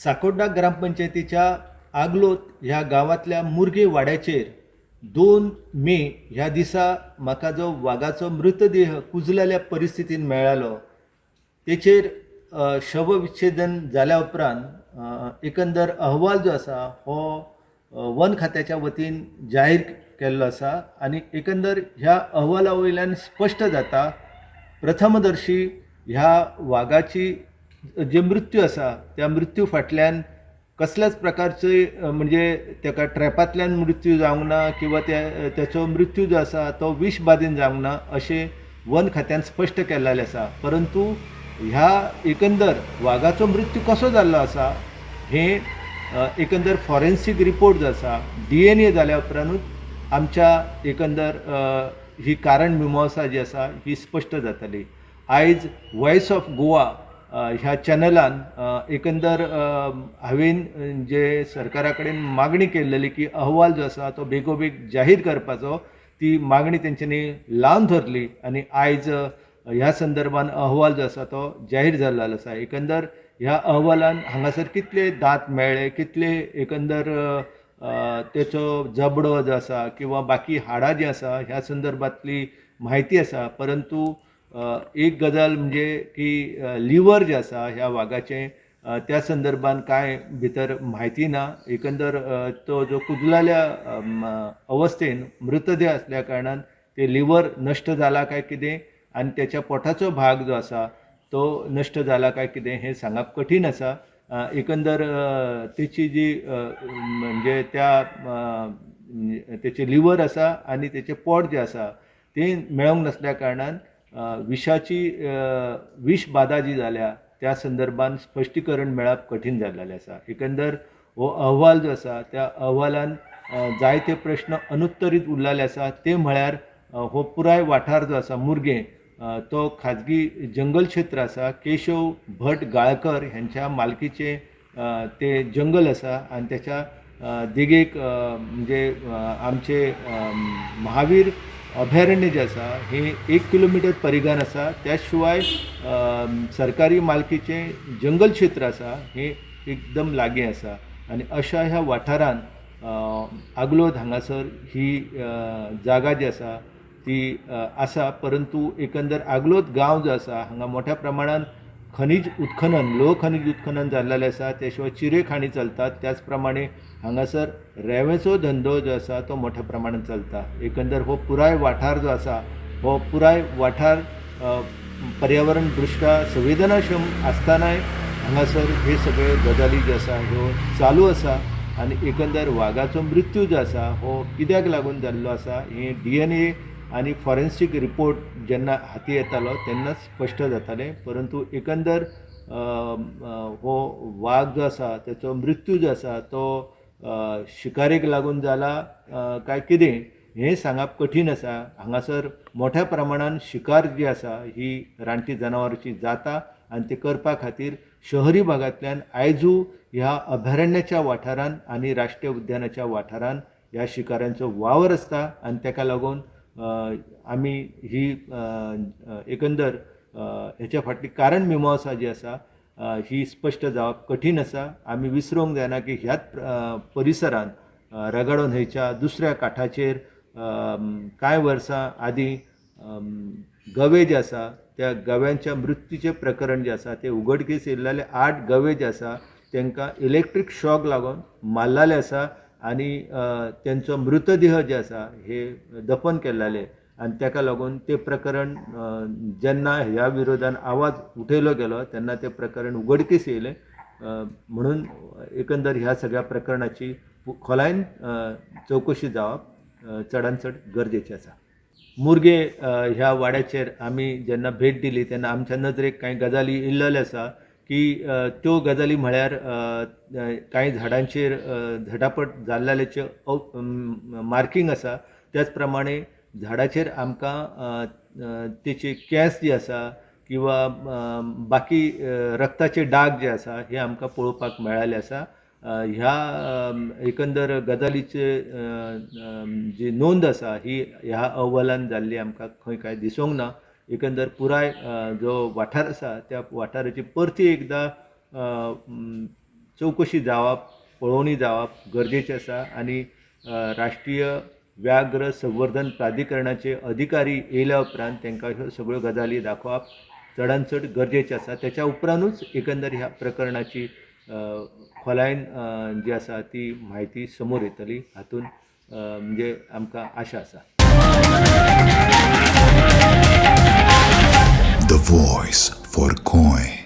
साकोड्डा ग्रामपंचायतीच्या आगलोत ह्या गावातल्या मुर्गे वाड्याचेर 2 मे ह्या दिसा म्हाका जो वाघाचो मृतदेह कुजलेल्या परिस्थितीन मेळ्ळो तेचेर शवविच्छेदन जाल्या उपरांत एकंदर अहवाल जो आसा हो वन खात्याच्या वतीन जाहीर केल्लो आसा आनी एकंदर ह्या अहवाला वयल्यान स्पश्ट जाता प्रथमदर्शी ह्या वाघाची जे मृत्यू आसा त्या मृत्यू फाटल्यान कसल्याच प्रकारचे म्हणजे ताका ट्रॅपांतल्यान मृत्यू जावंक ना किंवा त्याचो मृत्यू जो आसा तो विश बाधेन जावंक ना अशें वन खात्यान स्पश्ट केल्लें आसा. परंतु ह्या एकंदर वाघाचो मृत्यू कसो जाल्लो आसा हें एकंदर फॉरेन्सीक रिपोर्ट जो आसा DNA जाल्या उपरांतूच आमच्या एकंदर ही कारण मिमांसा जी आसा ही स्पश्ट जातली. आयज वॉयस ऑफ गोवा ह्या चॅनलान एकंदर हांवें जे सरकारा कडेन मागणी केल्ली की अहवाल जो आसा तो बेगोबेग जाहीर करपाचो ती मागणी तेंच्यांनी लावन धरली आनी आयज ह्या संदर्भान अहवाल जो आसा तो जाहीर जाल्लो आसा. एकंदर ह्या अहवालान हांगासर कितले दात मेळ्ळे, कितले एकंदर तेचो जबडो जो आसा किंवा बाकी हाडां जी आसा ह्या संदर्भातली म्हायती आसा. परंतु एक गजाल म्हणजे की लिव्हर जे आसा ह्या वाघाचें त्या संदर्भान कांय भितर म्हायती ना. एकंदर तो जो कुजलेल्या अवस्थेन मृतदेह असल्या कारणान ते लिव्हर नश्ट जाला काय कितें आनी त्याच्या पोटाचो भाग जो आसा तो नश्ट जाला काय कितें हें सांगप कठीण आसा. एकंदर तेची जी म्हणजे तेचे लिव्हर आसा आनी तेचें पोट जें आसा तें मेळोंक नसल्या कारणान विशाची विश बाधा जी जाल्या त्या संदर्भान स्पश्टीकरण मेळप कठीण जाल्लेलें आसा. एकंदर हो अहवाल जो आसा त्या अहवालान जायते प्रश्न अनुत्तरीत उरलेले आसा. ते म्हळ्यार हो पुराय वाठार जो आसा मुर्गे तो खाजगी जंगल क्षेत्र आसा. केशव भट गाळकर ह्यांच्या मालकीचे ते जंगल आसा आनी त्याच्या देगेक म्हणजे आमचे महावीर अभयारण्य जे आसा हे 1 किलोमीटर परिघान आसा. त्या शिवाय सरकारी मालकीचे जंगल क्षेत्र आसा हे एकदम लागीं आसा आनी अशा ह्या वाठारान आगलोद हांगासर ही जागा जी आसा ती आसा. परंतु एकंदर आगलोद गांव जो आसा हांगा मोठ्या प्रमाणान खनीज उत्खनन लोह खनीज उत्खनन जाल्लेलें आसा. त्या शिवाय चिरे खाणी चलतात. त्याच प्रमाणे हांगासर रेंवेचो धंदो जो आसा तो मोठ्या प्रमाणात चलता. एकंदर हो पुराय वाठार जो आसा हो पुराय वाठार पर्यावरण दृश्ट्या संवेदनाक्षम आसतानाय हांगासर हे सगळे गजाली जे आसा ह्यो चालू आसा आनी एकंदर वाघाचो मृत्यू जो आसा हो कित्याक लागून जाल्लो आसा हे DNA आनी फॉरेन्सीक रिपोर्ट जेन्ना हाती येतालो तेन्नाच स्पश्ट जातालें. परंतु एकंदर हो वाघ जो आसा तेचो मृत्यू जो आसा तो शिकारेक लागून जाला काय कितें हें सांगप कठीण आसा. हांगासर मोठ्या प्रमाणान शिकार जी आसा ही रानटी जनावरांची जाता आनी ते करपा खातीर शहरी भागांतल्यान आयजू ह्या अभयारण्याच्या वाठारान आनी राष्ट्रीय उद्यानाच्या वाठारान ह्या शिकाऱ्यांचो वावर आसता आनी ताका लागून आमी ही एकंदर हेच्या फाटली कारण मिमांसा जी आसा ही स्पश्ट जावप कठीण आसा. आमी विसरूंक जायना की ह्याच परिसरान रगडो न्हंयच्या दुसऱ्या काठाचेर कांय वर्सां आदीं गवे जे आसा त्या गव्यांच्या मृत्यूचें प्रकरण जे आसा ते उगडकीस येयल्ले 8 गवे जे आसा तांकां इलेक्ट्रीक शॉक लागून मारलेले आसा आनी त्यांचो मृतदेह जे आसा हे दफन केल्ले आनी ताका लागून ते प्रकरण जेन्ना ह्या विरोधान आवाज उठयलो गेलो तेन्ना ते प्रकरण उगडकीस येयलें. म्हणून एकंदर ह्या सगळ्या प्रकरणाची खोलायेन चवकशी जावप चडांत चड गरजेचें आसा. मुर्गे ह्या वाड्याचेर आमी जेन्ना भेट दिली तेन्ना आमच्या नदरेक कांय गजाली इल्लेल्यो आसा की त्यो गजाली म्हळ्यार कांय झाडांचेर झटापट जाल्ल्याचे मार्कींग आसा. त्याच प्रमाणे झाडाचेर आमकां तेचे केंस जी आसा किंवा बाकी रक्ताचे डाग जे आसा हे आमकां पळोवपाक मेळ्ळेले आसा. ह्या एकंदर गजालीचे जी नोंद आसा ही ह्या अहवालान जाल्ली आमकां खंय कांय दिसूंक ना. एकंदर पुराय जो वाठार आसा त्या वाठाराची परती एकदां चवकशी जावप पळोवणी जावप गरजेचें आसा आनी राष्ट्रीय व्याघ्र संवर्धन प्राधिकरणाचे अधिकारी येयल्या उपरांत तांकां ह्यो सगळ्यो गजाली दाखोवप चडांत चड गरजेचें आसा. त्याच्या उपरांतूच एकंदर ह्या प्रकरणाची खोलायेन जी आसा ती म्हायती समोर येतली हातून म्हणजे आमकां आशा आसा. The voice for Koy.